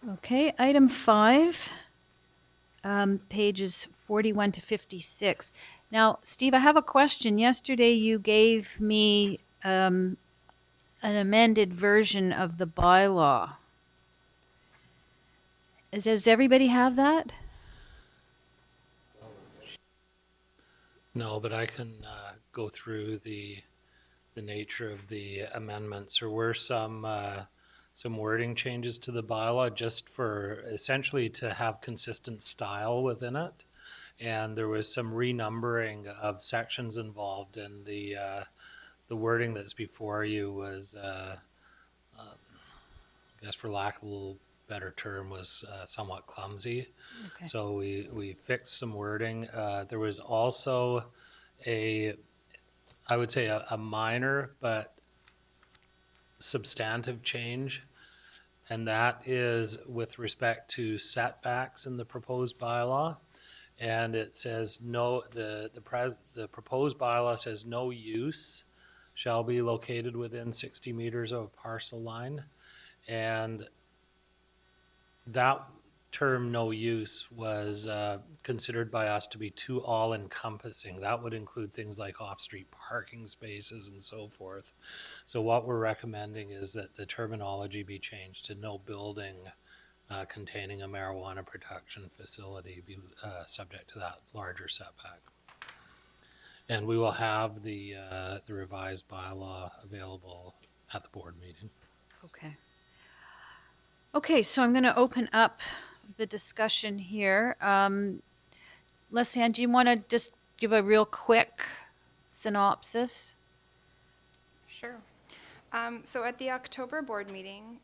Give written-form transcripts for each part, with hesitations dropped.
Okay, item 5, pages 41 to 56. Now, Steve, I have a question. Yesterday you gave me an amended version of the bylaw. Does everybody have that? No, but I can go through the nature of the amendments. There were some wording changes to the bylaw just for essentially to have consistent style within it, and there was some renumbering of sections involved, and the wording that's before you was, I guess for lack of a little better term, was somewhat clumsy. Okay. So we fixed some wording. There was also I would say a minor but substantive change, and that is with respect to setbacks in the proposed bylaw. And it says no, the proposed bylaw says no use shall be located within 60 meters of a parcel line. And that term no use was considered by us to be too all-encompassing. That would include things like off-street parking spaces and so forth. So what we're recommending is that the terminology be changed to no building containing a marijuana production facility be subject to that larger setback. And we will have the revised bylaw available at the board meeting. Okay. Okay, so I'm going to open up the discussion here. Leslie, do you want to just give a real quick synopsis? Sure. So at the October board meeting,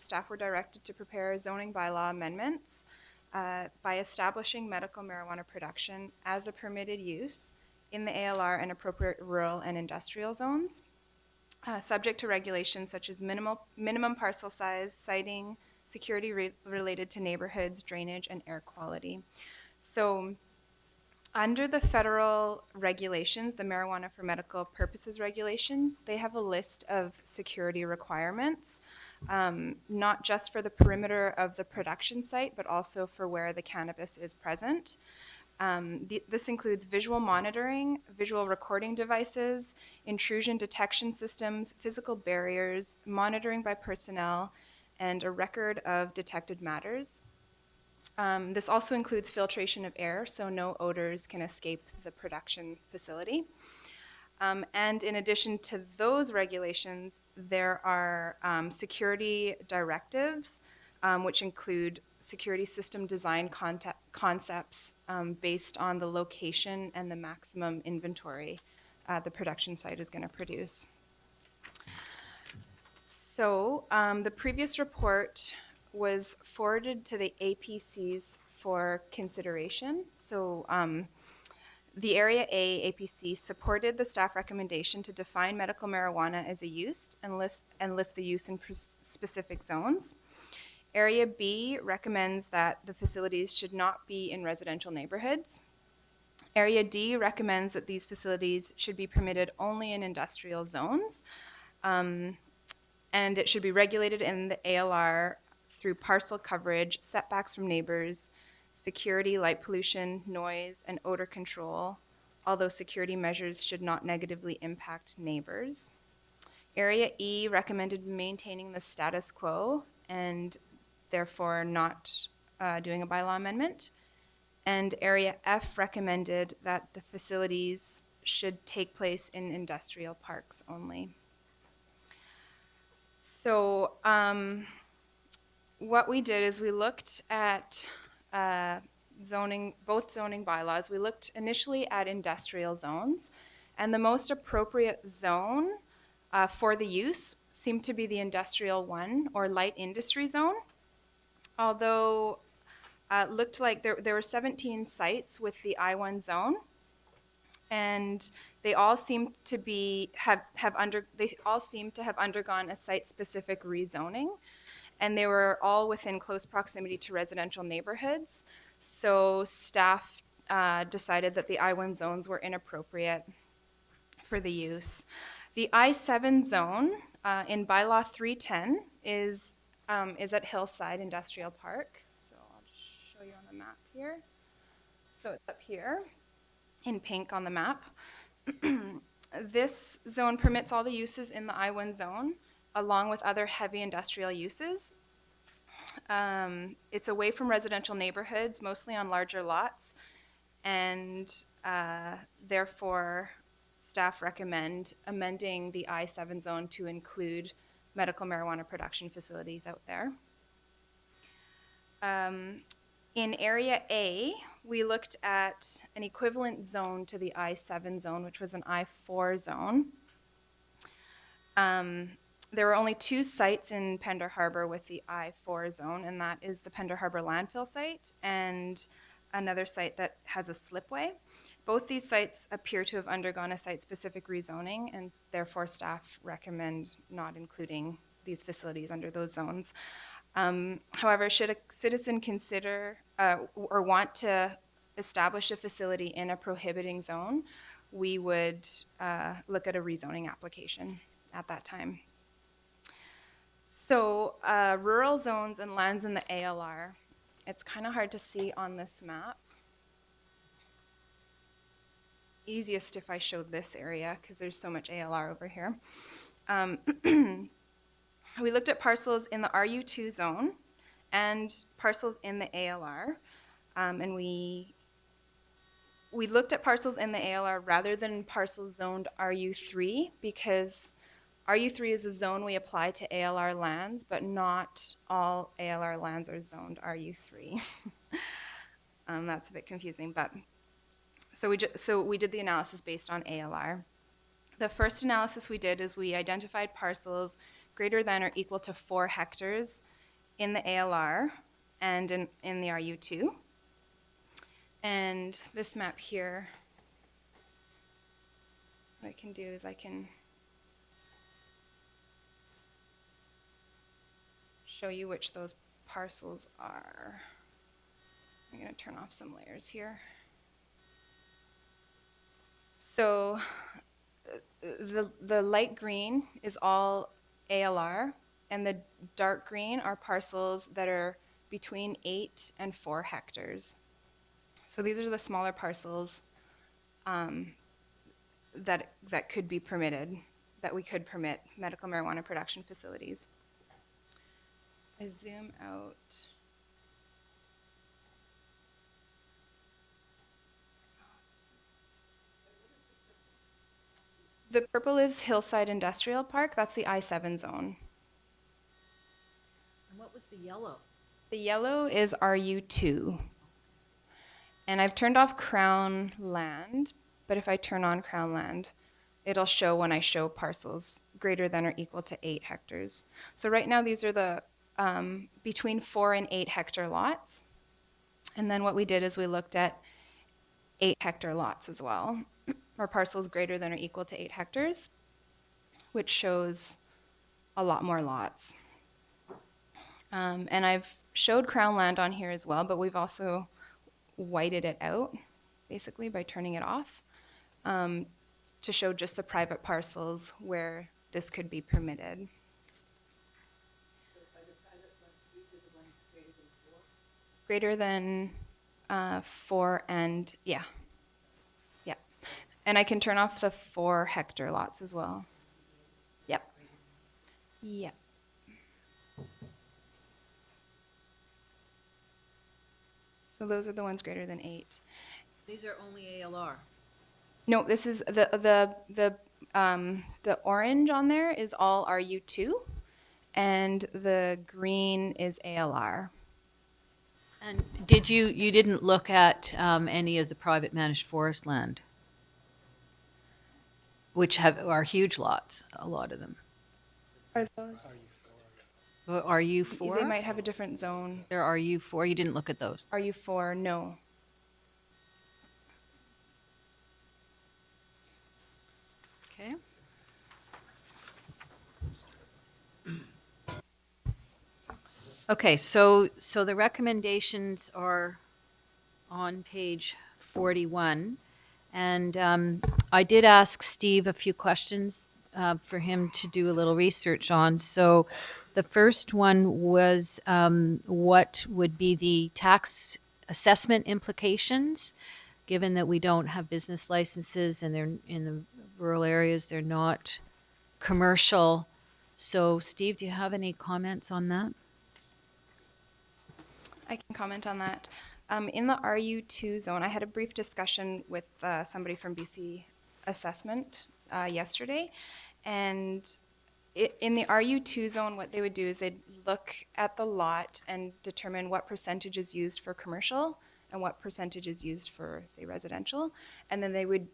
staff were directed to prepare zoning bylaw amendments by establishing medical marijuana production as a permitted use in the ALR and appropriate rural and industrial zones, subject to regulations such as minimum parcel size, siting, security related to neighborhoods, drainage, and air quality. So under the federal regulations, the Marijuana for Medical Purposes regulations, they have a list of security requirements, not just for the perimeter of the production site, but also for where the cannabis is present. This includes visual monitoring, visual recording devices, intrusion detection systems, physical barriers, monitoring by personnel, and a record of detected matters. This also includes filtration of air, so no odors can escape the production facility. And in addition to those regulations, there are security directives, which include security system design concepts based on the location and the maximum inventory the production site is going to produce. So the previous report was forwarded to the APCs for consideration. So the Area A APC supported the staff recommendation to define medical marijuana as a use and list the use in specific zones. Area B recommends that the facilities should not be in residential neighborhoods. Area D recommends that these facilities should be permitted only in industrial zones, and it should be regulated in the ALR through parcel coverage, setbacks from neighbors, security, light pollution, noise, and odor control, although security measures should not negatively impact neighbors. Area E recommended maintaining the status quo and therefore not doing a bylaw amendment. And Area F recommended that the facilities should take place in industrial parks only. So what we did is we looked at both zoning bylaws. We looked initially at industrial zones, and the most appropriate zone for the use seemed to be the industrial 1 or light industry zone. Although it looked like there were 17 sites with the I-1 zone, and they all seem to have undergone a site-specific rezoning, and they were all within close proximity to residential neighborhoods. So staff decided that the I-1 zones were inappropriate for the use. The I-7 zone in Bylaw 310 is is at Hillside Industrial Park. So I'll just show you on the map here. So it's up here in pink on the map. This zone permits all the uses in the I-1 zone, along with other heavy industrial uses. It's away from residential neighborhoods, mostly on larger lots, and therefore staff recommend amending the I-7 zone to include medical marijuana production facilities out there. In Area A, we looked at an equivalent zone to the I-7 zone, which was an I-4 zone. There were only 2 sites in Pender Harbor with the I-4 zone, and that is the Pender Harbor landfill site and another site that has a slipway. Both these sites appear to have undergone a site-specific rezoning, and therefore staff recommend not including these facilities under those zones. However, should a citizen consider or want to establish a facility in a prohibiting zone, we would look at a rezoning application at that time. So rural zones and lands in the ALR, it's kind of hard to see on this map. Easiest if I showed this area because there's so much ALR over here. We looked at parcels in the RU2 zone and parcels in the ALR, and we looked at parcels in the ALR rather than parcels zoned RU3 because RU3 is a zone we apply to ALR lands, but not all ALR lands are zoned RU3. That's a bit confusing, but so we did the analysis based on ALR. The first analysis we did is we identified parcels greater than or equal to 4 hectares in the ALR and in the RU2. And this map here, what I can do is I can show you which those parcels are. I'm going to turn off some layers here. So the light green is all ALR, and the dark green are parcels that are between 8 and 4 hectares. So these are the smaller parcels that could be permitted, that we could permit medical marijuana production facilities. I zoom out. The purple is Hillside Industrial Park. That's the I-7 zone. And what was the yellow? The yellow is RU2. And I've turned off Crown Land, but if I turn on Crown Land, it'll show when I show parcels greater than or equal to 8 hectares. So right now these are the between 4 and 8 hectare lots. And then what we did is we looked at 8 hectare lots as well, or parcels greater than or equal to 8 hectares, which shows a lot more lots. And I've showed Crown Land on here as well, but we've also whited it out, basically, by turning it off, to show just the private parcels where this could be permitted. So by the private ones, these are the ones greater than 4? Greater than 4 and, yeah. Yeah. And I can turn off the 4 hectare lots as well. Yep. Yep. So those are the ones greater than 8. These are only ALR. No, this is the orange on there is all RU2, and the green is ALR. And did you didn't look at any of the private managed forest land, which are huge lots, a lot of them. Are those? Are you for? They might have a different zone. There are you for? You didn't look at those. Are you for? No. Okay. Okay, so the recommendations are on page 41, and I did ask Steve a few questions for him to do a little research on. So The first one was what would be the tax assessment implications, given that we don't have business licenses and they're in the rural areas, they're not commercial. So, Steve, do you have any comments on that? I can comment on that. In the RU2 zone, I had a brief discussion with somebody from BC Assessment yesterday, and in the RU2 zone, what they would do is they'd look at the lot and determine what percentage is used for commercial and what percentage is used for, say, residential, and then they would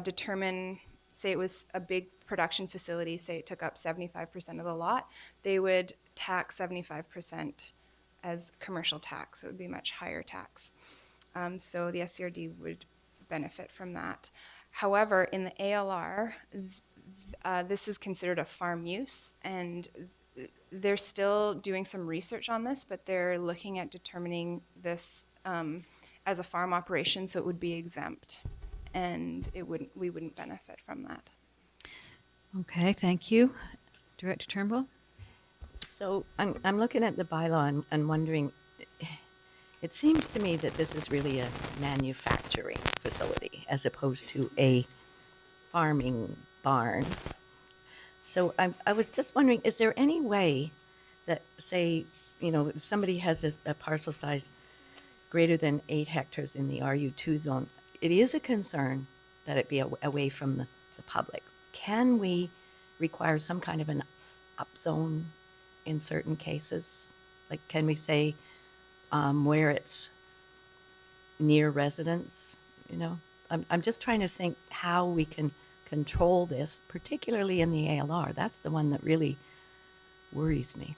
determine, say it was a big production facility, say it took up 75% of the lot, they would tax 75% as commercial tax. So it would be much higher tax. So the SCRD would benefit from that. However, in the ALR, this is considered a farm use, and they're still doing some research on this, but they're looking at determining this as a farm operation, so it would be exempt, and we wouldn't benefit from that. Okay, thank you. Director Turnbull? So I'm looking at the bylaw and wondering, it seems to me that this is really a manufacturing facility as opposed to a farming barn. So I was just wondering, is there any way that, say, if somebody has a parcel size greater than 8 hectares in the RU2 zone, it is a concern that it be away from the public. Can we require some kind of an upzone in certain cases? Like, can we say where it's near residents? I'm just trying to think how we can control this, particularly in the ALR. That's the one that really worries me.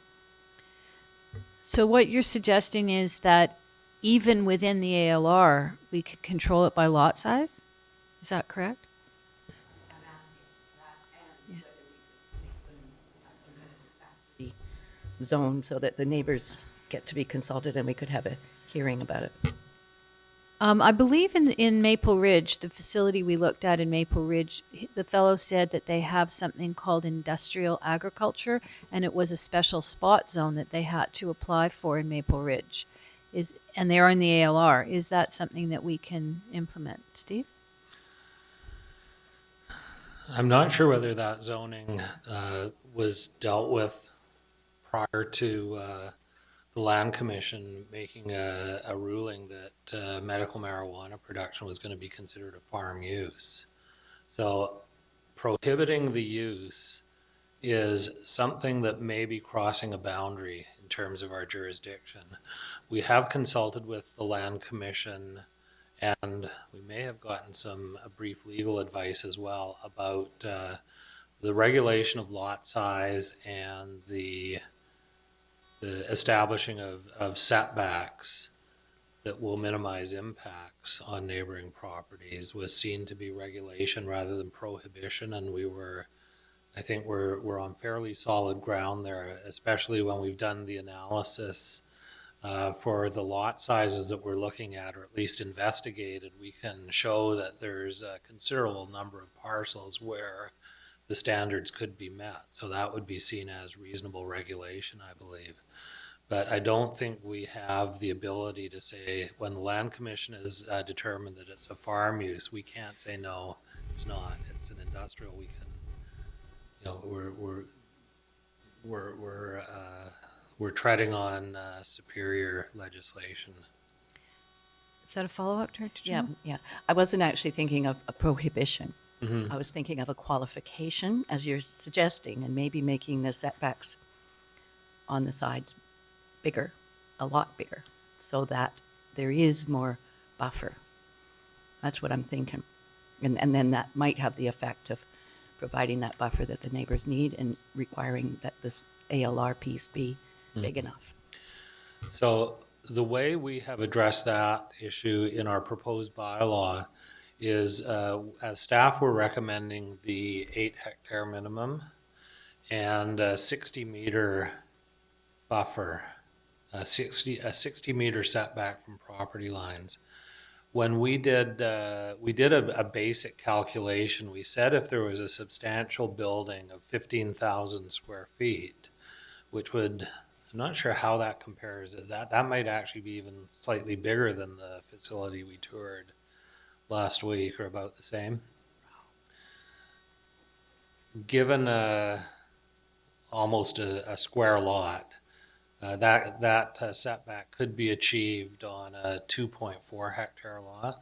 So what you're suggesting is that even within the ALR, we could control it by lot size? Is that correct? Zone so that the neighbors get to be consulted and we could have a hearing about it. I believe in Maple Ridge, the facility we looked at in Maple Ridge, the fellow said that they have something called industrial agriculture, and it was a special spot zone that they had to apply for in Maple Ridge. And they're in the ALR. Is that something that we can implement, Steve? I'm not sure whether that zoning was dealt with prior to the Land Commission making a ruling that medical marijuana production was going to be considered a farm use. So prohibiting the use is something that may be crossing a boundary in terms of our jurisdiction. We have consulted with the Land Commission, and we may have gotten some brief legal advice as well about the regulation of lot size and the establishing of setbacks that will minimize impacts on neighboring properties was seen to be regulation rather than prohibition, and I think we're on fairly solid ground there, especially when we've done the analysis for the lot sizes that we're looking at, or at least investigated. We can show that there's a considerable number of parcels where the standards could be met. So that would be seen as reasonable regulation, I believe. But I don't think we have the ability to say, when the Land Commission has determined that it's a farm use, we can't say, no, it's not. It's an industrial. We can, we're treading on superior legislation. Is that a follow-up, Director General? Yeah. I wasn't actually thinking of a prohibition. Mm-hmm. I was thinking of a qualification, as you're suggesting, and maybe making the setbacks on the sides bigger, a lot bigger, so that there is more buffer. That's what I'm thinking. And then that might have the effect of providing that buffer that the neighbors need and requiring that this ALR piece be big enough. So the way we have addressed that issue in our proposed bylaw is, as staff, we're recommending the 8-hectare minimum and a 60-meter buffer, a 60-meter setback from property lines. When we did a basic calculation, we said if there was a substantial building of 15,000 square feet, which would, I'm not sure how that compares. That might actually be even slightly bigger than the facility we toured last week, or about the same. Given almost a square lot, that setback could be achieved on a 2.4 hectare lot.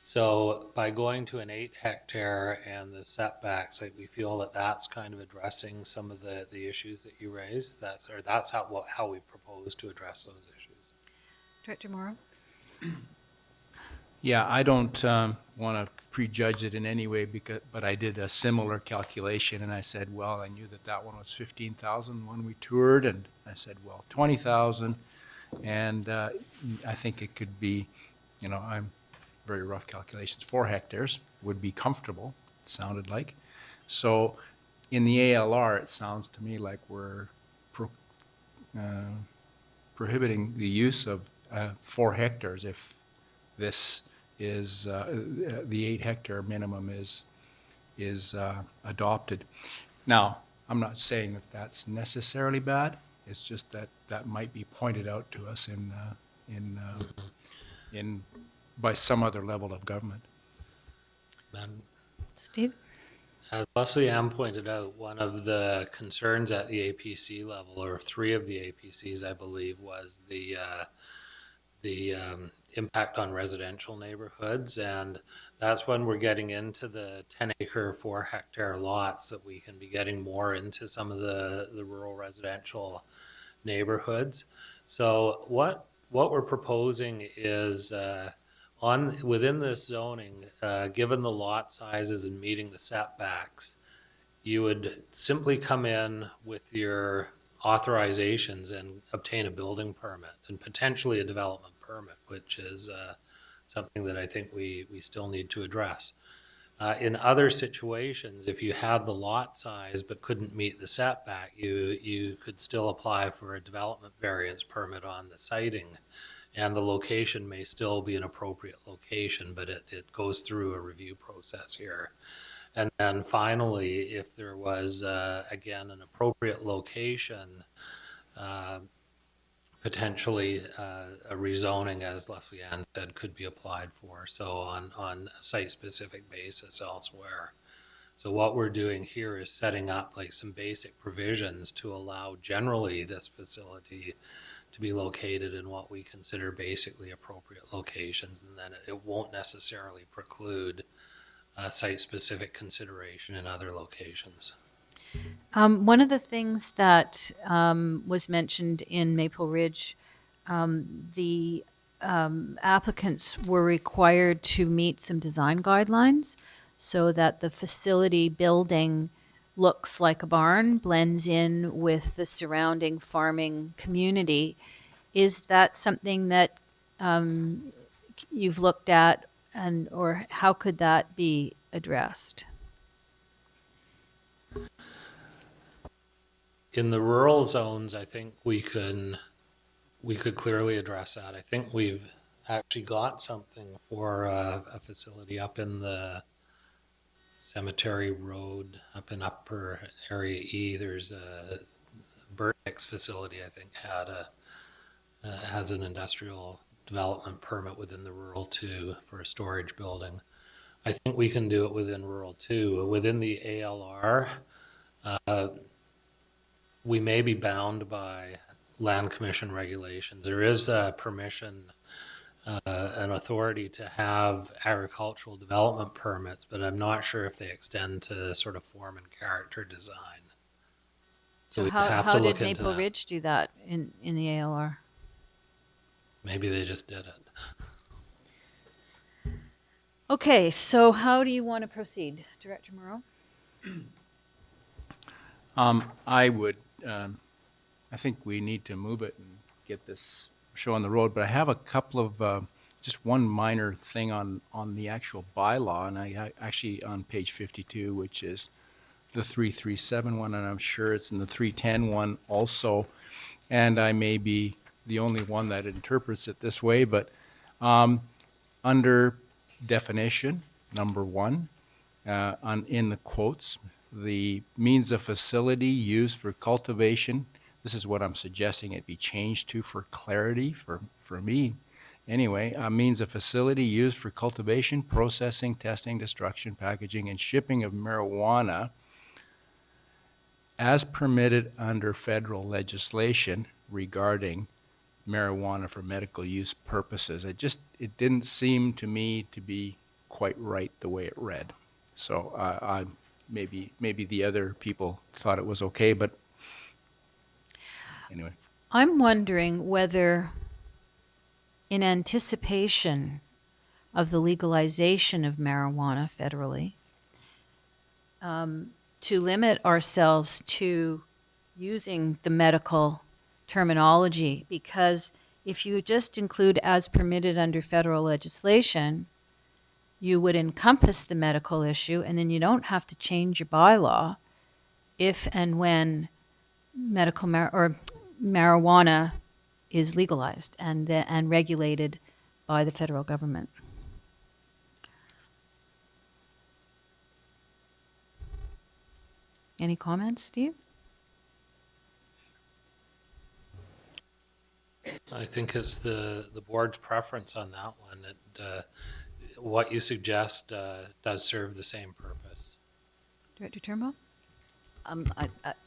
So by going to an 8 hectare and the setbacks, like, we feel that that's kind of addressing some of the issues that you raised. That's how we propose to address those issues. Director Morrow? Yeah, I don't want to prejudge it in any way, but I did a similar calculation, and I said, well, I knew that one was 15,000 when we toured, and I said, well, 20,000, and I think it could be, I'm very rough calculations, 4 hectares would be comfortable, it sounded like. So in the ALR, it sounds to me like we're prohibiting the use of 4 hectares if this is the 8 hectare minimum is adopted. Now, I'm not saying that that's necessarily bad. It's just that might be pointed out to us in by some other level of government. And Steve? as Leslie Ann pointed out, one of the concerns at the APC level, or 3 of the APCs, I believe, was the impact on residential neighborhoods, and that's when we're getting into the 10-acre, 4-hectare lots that we can be getting more into some of the rural residential neighborhoods. So what we're proposing is within this zoning, given the lot sizes and meeting the setbacks, you would simply come in with your authorizations and obtain a building permit and potentially a development permit, which is something that I think we still need to address. In other situations, if you had the lot size but couldn't meet the setback, you could still apply for a development variance permit on the siting, and the location may still be an appropriate location, but it goes through a review process here. And then finally, if there was, again, an appropriate location, potentially a rezoning, as Leslie Ann said, could be applied for, so on a site-specific basis elsewhere. So what we're doing here is setting up like some basic provisions to allow generally this facility to be located in what we consider basically appropriate locations, and then it won't necessarily preclude site-specific consideration in other locations. One of the things that was mentioned in Maple Ridge, the applicants were required to meet some design guidelines so that the facility building looks like a barn, blends in with the surrounding farming community. Is that something that you've looked at, or how could that be addressed? In the rural zones, I think we could clearly address that. I think we've actually got something for a facility up in the Cemetery Road, up in Upper Area E. There's a Burtnick's facility, I think, has an industrial development permit within the rural 2 for a storage building. I think we can do it within rural 2. Within the ALR, we may be bound by land commission regulations. There is a permission, an authority to have agricultural development permits, but I'm not sure if they extend to sort of form and character design. So we'd have to how look did into Maple that. Ridge do that in the ALR? Maybe they just did it. Okay, so how do you want to proceed, Director Moreau? I think we need to move it and get this show on the road, but I have a couple of, just one minor thing on the actual bylaw, and I actually on page 52, which is the 337 one, and I'm sure it's in the 310 one also, and I may be the only one that interprets it this way, but under definition, number 1, in the quotes, the means of facility used for cultivation this is what I'm suggesting it be changed to for clarity, for me. Anyway, means a facility used for cultivation, processing, testing, destruction, packaging, and shipping of marijuana as permitted under federal legislation regarding marijuana for medical use purposes. It didn't seem to me to be quite right the way it read. So maybe the other people thought it was okay, but anyway. I'm wondering whether, in anticipation of the legalization of marijuana federally, to limit ourselves to using the medical terminology, because if you just include as permitted under federal legislation, you would encompass the medical issue, and then you don't have to change your bylaw if and when marijuana is legalized and regulated by the federal government. Any comments, Steve? I think it's the board's preference on that one. What you suggest does serve the same purpose. Director Turnbull?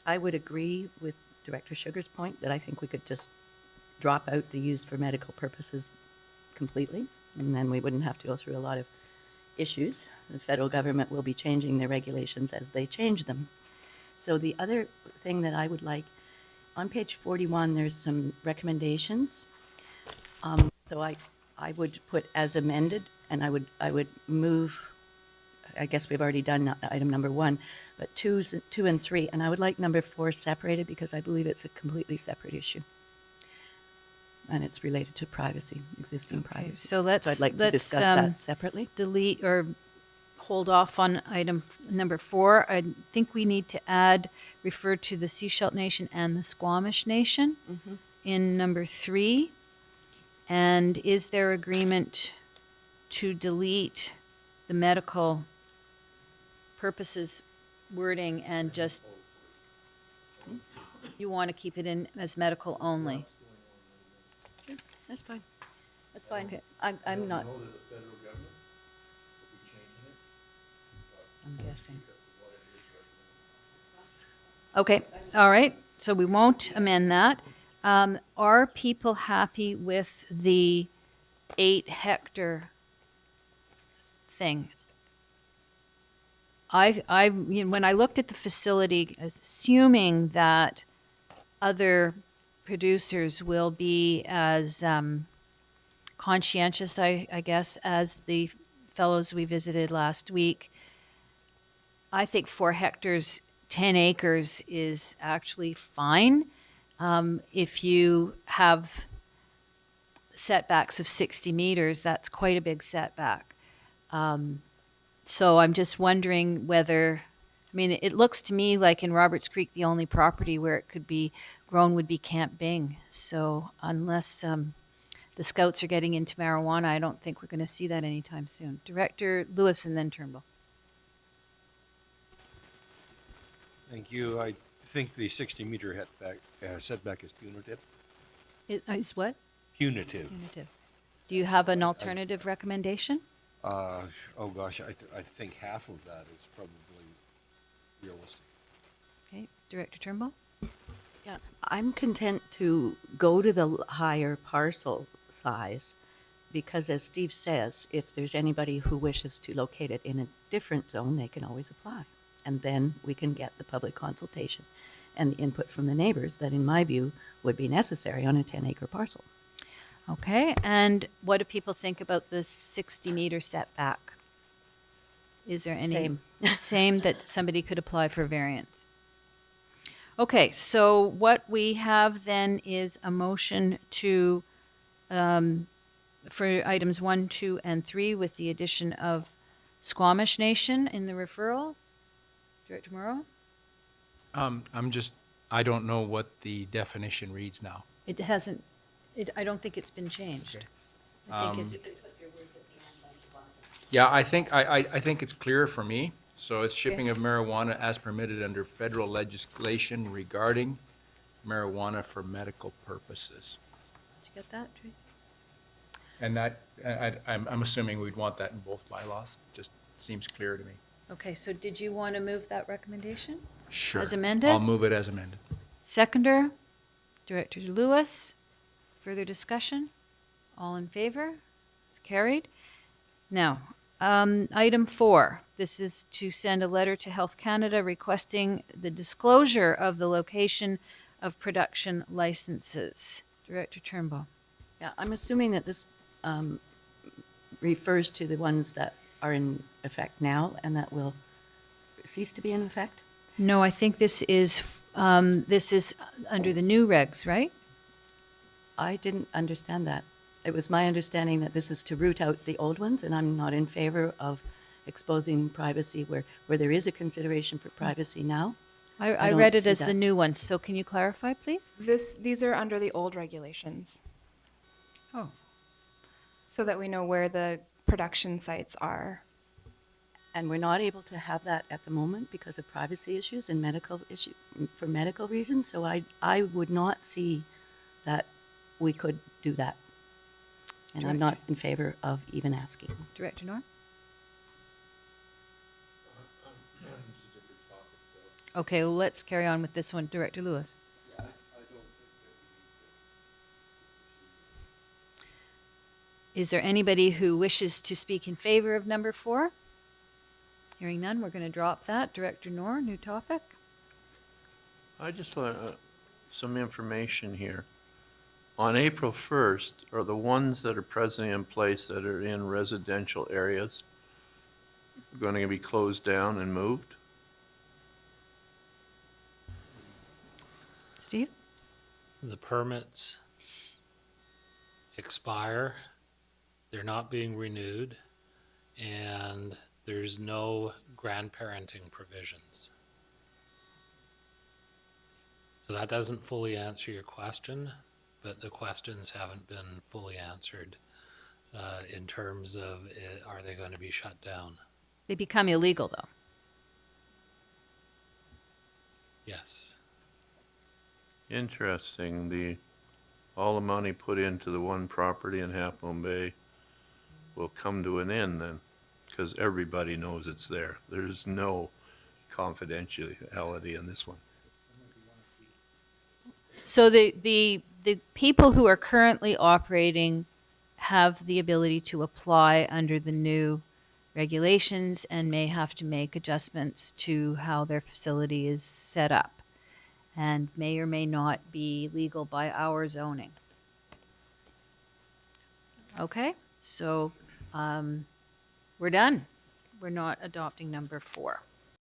I would agree with Director Sugar's point that I think we could just drop out the use for medical purposes completely, and then we wouldn't have to go through a lot of issues. The federal government will be changing their regulations as they change them. So the other thing that I would like, on page 41, there's some recommendations. So I would put as amended, and I would move, I guess we've already done item number 1, but 2 and 3, and I would like number 4 separated because I believe it's a completely separate issue. And it's related to privacy, existing privacy. So let's I'd like to discuss that separately. delete or hold off on item number 4. I think we need to refer to the Seashell Nation and the Squamish Nation in number 3. And is there agreement to delete the medical purposes wording and just, you want to keep it in as medical only? Sure, that's fine. That's fine. Okay. I'm not. I'm guessing. Okay, all right, so we won't amend that. Are people happy with the 8-hectare thing? When I looked at the facility, assuming that other producers will be as conscientious, I guess, as the fellows we visited last week, I think 4 hectares, 10 acres is actually fine. If you have setbacks of 60 meters, that's quite a big setback. So I'm just wondering whether, it looks to me like in Roberts Creek, the only property where it could be grown would be Camp Bing. So unless the scouts are getting into marijuana, I don't think we're going to see that anytime soon. Director Lewis and then Turnbull. Thank you. I think the 60-meter setback is punitive. Is what? Punitive. Punitive. Do you have an alternative recommendation? Oh gosh, I think half of that is probably realistic. Okay, Director Turnbull? Yeah, I'm content to go to the higher parcel size because, as Steve says, if there's anybody who wishes to locate it in a different zone, they can always apply. And then we can get the public consultation and the input from the neighbors that, in my view, would be necessary on a 10-acre parcel. Okay, and what do people think about the 60-meter setback? Is there any same that somebody could apply for variance? Okay, so what we have then is a motion to for items 1, 2, and 3 with the addition of Squamish Nation in the referral. Director Moreau? I don't know what the definition reads now. It hasn't. I don't think it's been changed. I think it's. Yeah, I think it's clear for me. So it's shipping of marijuana as permitted under federal legislation regarding marijuana for medical purposes. Did you get that, Tracy? And that, I'm assuming we'd want that in both bylaws, just seems clear to me. Okay, so did you want to move that recommendation? Sure. As amended? I'll move it as amended. Seconder, Director Lewis. Further discussion? All in favor? It's carried. Now, item 4. This is to send a letter to Health Canada requesting the disclosure of the location of production licenses. Director Turnbull. Yeah, I'm assuming that this refers to the ones that are in effect now and that will cease to be in effect? No, I think this is under the new regs, right? I didn't understand that. It was my understanding that this is to root out the old ones, and I'm not in favor of exposing privacy where there is a consideration for privacy now. I don't read it see as the that. new ones, so can you clarify, please? These are under the old regulations, Oh. so that we know where the production sites are. And we're not able to have that at the moment because of privacy issues and for medical reasons. So I would not see that we could do that. And I'm not in favor of even asking. Director Norm? Okay, let's carry on with this one. Director Lewis? Is there anybody who wishes to speak in favor of number 4? Hearing none, we're going to drop that. Director Noor, new topic. I just want some information here. On April 1st, are the ones that are presently in place that are in residential areas going to be closed down and moved? Steve? The permits expire, they're not being renewed, and there's no grandparenting provisions. So that doesn't fully answer your question, but the questions haven't been fully answered in terms of are they going to be shut down? They become illegal, though. Yes. Interesting. All the money put into the one property in Half Moon Bay will come to an end then, because everybody knows it's there. There's no confidentiality in this one. So the people who are currently operating have the ability to apply under the new regulations and may have to make adjustments to how their facility is set up and may or may not be legal by our zoning. Okay, so we're done. We're not adopting number 4.